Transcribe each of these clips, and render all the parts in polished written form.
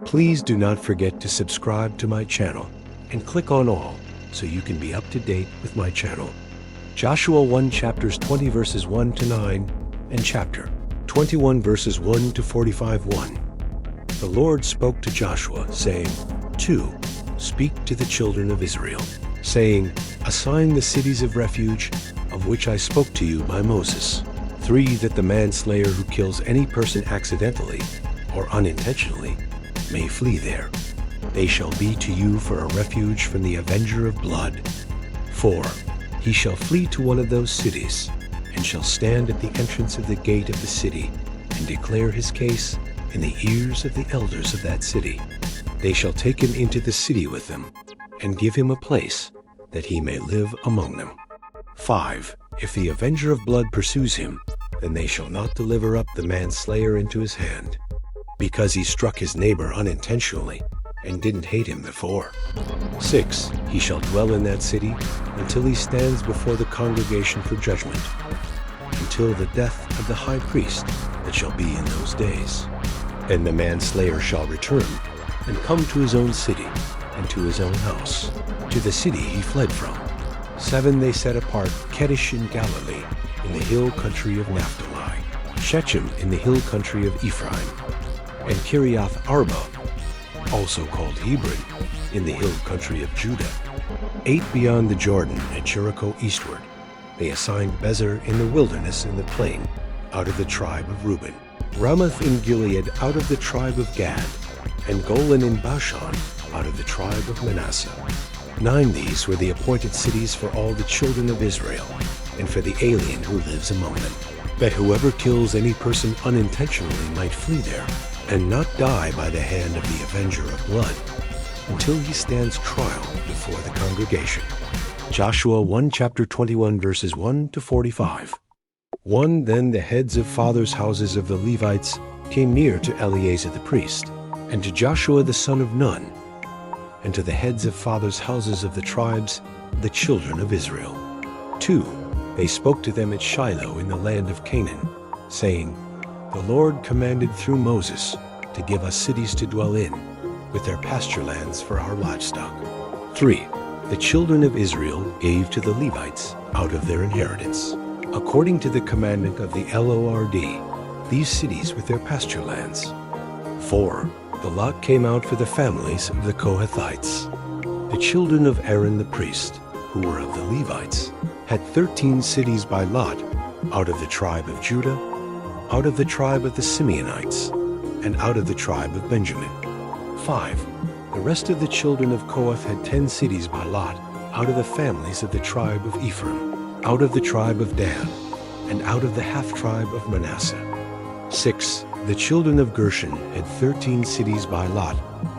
Please do not forget to subscribe to my channel and click on all so you can be up to date with my channel. Joshua 1 chapters 20 verses 1 to 9 and chapter 21 verses 1 to 45:1. The Lord spoke to Joshua, saying, 2. Speak to the children of Israel, saying, Assign the cities of refuge, of which I spoke to you by Moses. 3. That the manslayer who kills any person accidentally or unintentionally may flee there. They shall be to you for a refuge from the avenger of blood. 4. He shall flee to one of those cities, and shall stand at the entrance of the gate of the city, and declare his case in the ears of the elders of that city. They shall take him into the city with them, and give him a place, that he may live among them. 5. If the avenger of blood pursues him, then they shall not deliver up the manslayer into his hand, because he struck his neighbor unintentionally, and didn't hate him before. 6. He shall dwell in that city until he stands before the congregation for judgment, until the death of the high priest that shall be in those days. Then the manslayer shall return, and come to his own city, and to his own house, to the city he fled from. 7. They set apart Kedesh in Galilee, in the hill country of Naphtali, Shechem in the hill country of Ephraim, and Kiriath Arba, also called Hebron, in the hill country of Judah. 8. Beyond the Jordan at Jericho eastward, they assigned Bezer in the wilderness in the plain, out of the tribe of Reuben, Ramoth in Gilead out of the tribe of Gad, and Golan in Bashan out of the tribe of Manasseh. 9. These were the appointed cities for all the children of Israel, and for the alien who lives among them, that whoever kills any person unintentionally might flee there, and not die by the hand of the avenger of blood, until he stands trial before the congregation. Joshua 1 chapter 21 verses 1 to 45. 1. Then the heads of fathers' houses of the Levites came near to Eleazar the priest, and to Joshua the son of Nun, and to the heads of fathers' houses of the tribes, the children of Israel. 2. They spoke to them at Shiloh in the land of Canaan, saying, The Lord commanded through Moses to give us cities to dwell in, with their pasture lands for our livestock. 3. The children of Israel gave to the Levites out of their inheritance, according to the commandment of the Lord, these cities with their pasture lands. 4. The lot came out for the families of the Kohathites. The children of Aaron the priest, who were of the Levites, had 13 cities by lot, out of the tribe of Judah, out of the tribe of the Simeonites, and out of the tribe of Benjamin. 5. The rest of the children of Kohath had 10 cities by lot, out of the families of the tribe of Ephraim, out of the tribe of Dan, and out of the half-tribe of Manasseh. 6. The children of Gershon had 13 cities by lot,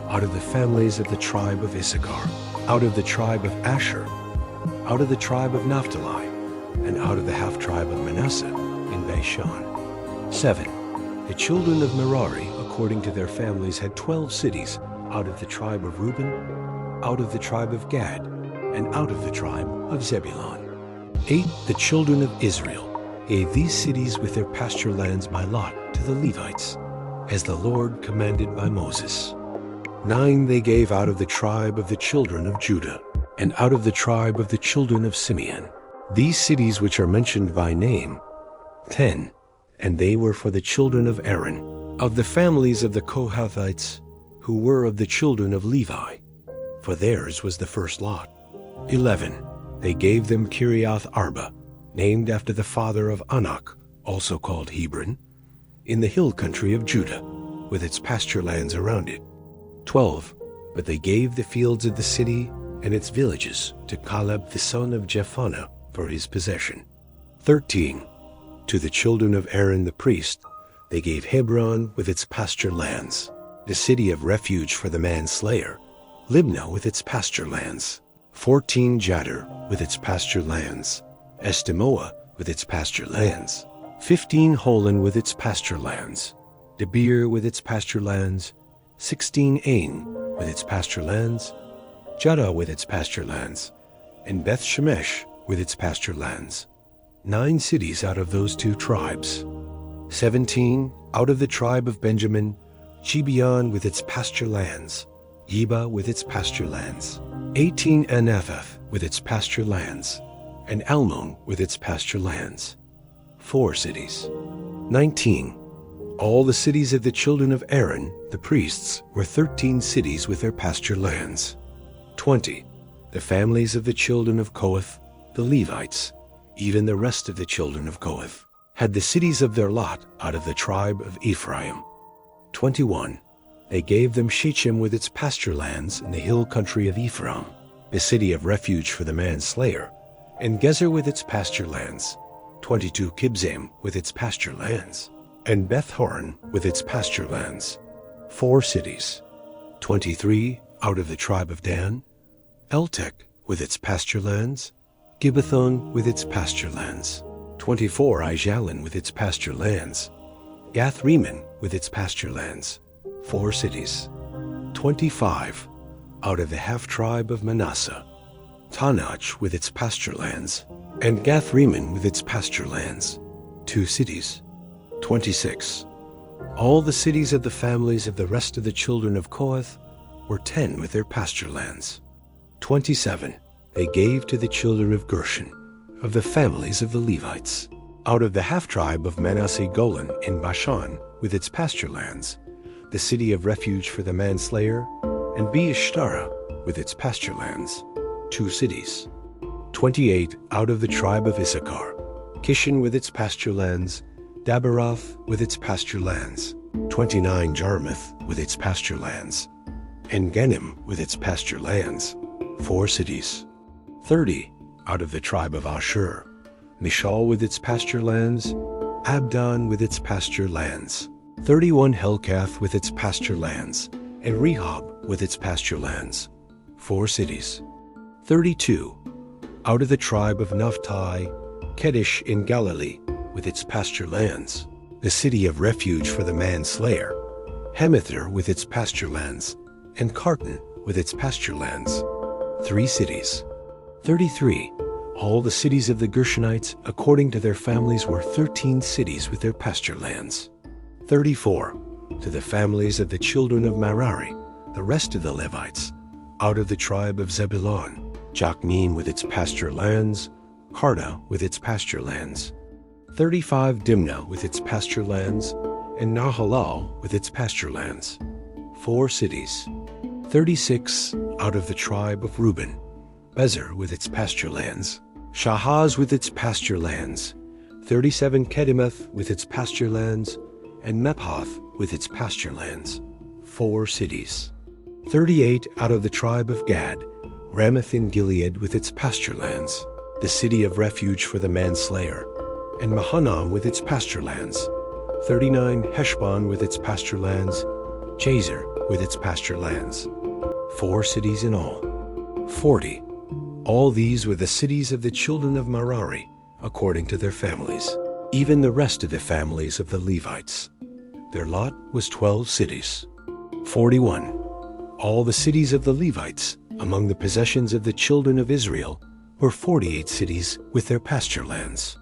out of the families of the tribe of Issachar, out of the tribe of Asher, out of the tribe of Naphtali, and out of the half-tribe of Manasseh in Bashan. 7. The children of Merari, according to their families, had 12 cities, out of the tribe of Reuben, out of the tribe of Gad, and out of the tribe of Zebulun. 8. The children of Israel gave these cities with their pasture lands by lot to the Levites, as the Lord commanded by Moses. 9. They gave out of the tribe of the children of Judah, and out of the tribe of the children of Simeon, these cities which are mentioned by name. 10. And they were for the children of Aaron, of the families of the Kohathites, who were of the children of Levi, for theirs was the first lot. 11. They gave them Kiriath Arba, named after the father of Anak, also called Hebron, in the hill country of Judah, with its pasture lands around it. 12. But they gave the fields of the city and its villages to Caleb the son of Jephunneh for his possession. 13. To the children of Aaron the priest, they gave Hebron with its pasture lands, the city of refuge for the manslayer, Libnah with its pasture lands, 14 Jadar with its pasture lands, Estimoa with its pasture lands, 15 Holon with its pasture lands, Debir with its pasture lands, 16 Ain with its pasture lands, Judah with its pasture lands, and Beth Shemesh with its pasture lands. 9 cities out of those 2 tribes. 17 out of the tribe of Benjamin, Gibeon with its pasture lands, Yeba with its pasture lands, 18 Anathoth with its pasture lands, and Almon with its pasture lands. 4 cities. 19. All the cities of the children of Aaron, the priests, were 13 cities with their pasture lands. 20. The families of the children of Kohath, the Levites, even the rest of the children of Kohath, had the cities of their lot out of the tribe of Ephraim. 21. They gave them Shechem with its pasture lands in the hill country of Ephraim, the city of refuge for the manslayer, and Gezer with its pasture lands, 22 Kibzaim with its pasture lands, and Beth-horon with its pasture lands. 4 cities. 23 out of the tribe of Dan, Eltech with its pasture lands, Gibbethon with its pasture lands, 24 Aijalon with its pasture lands, Gath-rimmon with its pasture lands. 4 cities. 25 out of the half-tribe of Manasseh, Tanach with its pasture lands, and Gath-rimmon with its pasture lands. 2 cities. 26. All the cities of the families of the rest of the children of Kohath were 10 with their pasture lands. 27. They gave to the children of Gershon, of the families of the Levites, out of the half-tribe of Manasseh Golan in Bashan with its pasture lands, the city of refuge for the manslayer, and Beeshtara with its pasture lands. 2 cities. 28 out of the tribe of Issachar, Kishon with its pasture lands, Daberoth with its pasture lands, 29 Jarmuth with its pasture lands, and Ganim with its pasture lands. 4 cities. 30 out of the tribe of Asher, Mishal with its pasture lands, Abdon with its pasture lands, 31 Helkath with its pasture lands, and Rehob with its pasture lands. 4 cities. 32 out of the tribe of Naphtali, Kedesh in Galilee with its pasture lands, the city of refuge for the manslayer, Hamather with its pasture lands, and Kartan with its pasture lands. 3 cities. 33. All the cities of the Gershonites, according to their families, were 13 cities with their pasture lands. 34. To the families of the children of Merari, the rest of the Levites, out of the tribe of Zebulun, Jokneam with its pasture lands, Karda with its pasture lands, 35 Dimnah with its pasture lands, and Nahalal with its pasture lands. 4 cities. 36 out of the tribe of Reuben, Bezer with its pasture lands, Shahaz with its pasture lands, 37 Kedemoth with its pasture lands, and Mephath with its pasture lands. 4 cities. 38 out of the tribe of Gad, Ramoth in Gilead with its pasture lands, the city of refuge for the manslayer, and Mahanaim with its pasture lands, 39 Heshbon with its pasture lands, Jazer with its pasture lands. 4 cities in all. 40. All these were the cities of the children of Merari, according to their families, even the rest of the families of the Levites. Their lot was 12 cities. 41. All the cities of the Levites, among the possessions of the children of Israel, were 48 cities with their pasture lands.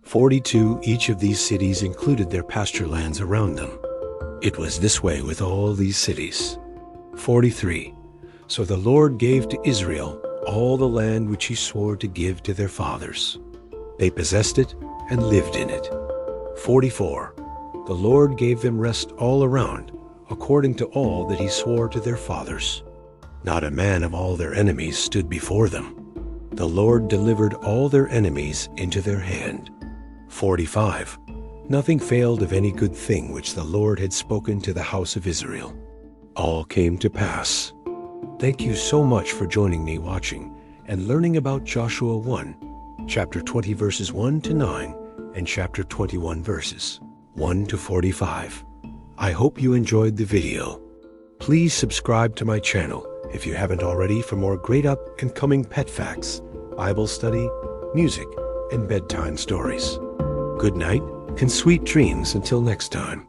42 each of these cities included their pasture lands around them. It was this way with all these cities. 43. So the Lord gave to Israel all the land which he swore to give to their fathers. They possessed it and lived in it. 44. The Lord gave them rest all around, according to all that he swore to their fathers. Not a man of all their enemies stood before them. The Lord delivered all their enemies into their hand. 45. Nothing failed of any good thing which the Lord had spoken to the house of Israel. All came to pass. Thank you so much for joining me watching and learning about Joshua 1, chapter 20 verses 1 to 9, and chapter 21 verses 1 to 45. I hope you enjoyed the video. Please subscribe to my channel if you haven't already for more great up and coming pet facts, Bible study, music, and bedtime stories. Good night and sweet dreams until next time.